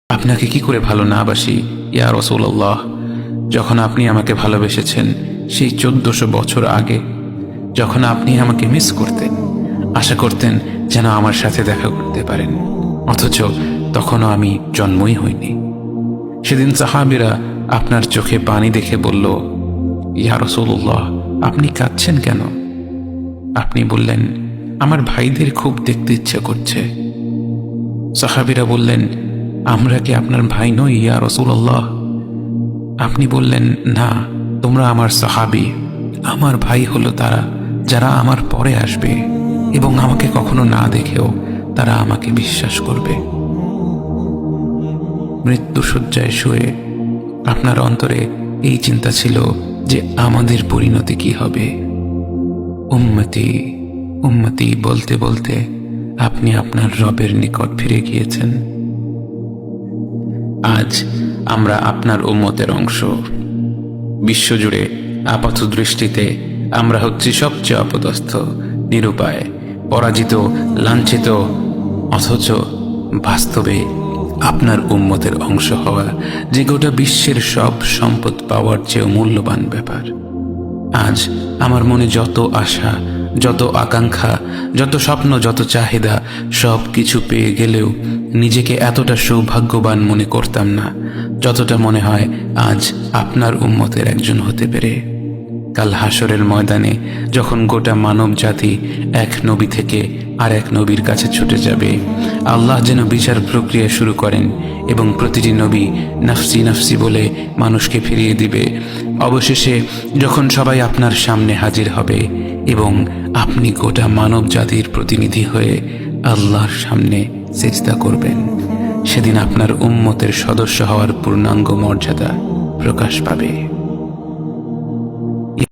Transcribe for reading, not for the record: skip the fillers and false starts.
আপনাকে কি করে ভালো না বাসি ইয়া রাসূলুল্লাহ। যখন আপনি আমাকে ভালোবেসেছেন সেই 1400 বছর আগে, যখন আপনি আমাকে মিস করতেন, আশা করতেন যেন আমার সাথে দেখা করতে পারেন, অথচ তখনও আমি জন্মই হইনি। সেদিন সাহাবীরা আপনার চোখে পানি দেখে বলল, ইয়া রাসূলুল্লাহ, আপনি কাঁদছেন কেন? আপনি বললেন, আমার ভাইদের খুব দেখতে ইচ্ছে করছে। সাহাবীরা বললেন, আমরা কি আপনার ভাই নই ইয়া রাসূলুল্লাহ? আপনি বললেন, না, তোমরা আমার সাহাবী। আমার ভাই হলো তারা যারা আমার পরে আসবে এবং আমাকে কখনো না দেখেও তারা আমাকে বিশ্বাস করবে। মৃত্যুশয্যায় শুয়ে আপনার অন্তরে এই চিন্তা ছিল যে আমাদের পরিণতি কি হবে। উম্মতি উম্মতি বলতে বলতে আপনি আপনার রবের নিকট ফিরে গিয়েছেন। আজ আমরা আপনার উম্মতের অংশ। বিশ্বজুড়ে আপাত দৃষ্টিতে আমরা হচ্ছি সবচেয়ে অপদস্থ, নিরুপায়, পরাজিত, লাঞ্ছিত, অথচ বাস্তবে আপনার উম্মতের অংশ হওয়া যে গোটা বিশ্বের সব সম্পদ পাওয়ার চেয়েও মূল্যবান ব্যাপার। আজ আমার মনে যত আশা, যত আকাঙ্ক্ষা, যত স্বপ্ন, যত চাহিদা, সব কিছু পেয়ে গেলেও নিজেকে এতটা সৌভাগ্যবান মনে করতাম না যতটা মনে হয় আজ আপনার উম্মতের একজন হতে পেরে। কাল হাসরের ময়দানে যখন গোটা মানব জাতি এক নবী থেকে আর এক নবীর কাছে ছুটে যাবে, আল্লাহ যেন বিচার প্রক্রিয়া শুরু করেন এবং প্রতিটি নবী নাফসি নাফসি বলে মানুষকে ফিরিয়ে দিবে। অবশেষে যখন সবাই আপনার সামনে হাজির হবে এবং আপনি গোটা মানব জাতির প্রতিনিধি হয়ে আল্লাহর সামনে সিজদা করবেন, সেদিন আপনার উম্মতের সদস্য হওয়ার পূর্ণাঙ্গ মর্যাদা প্রকাশ পাবে।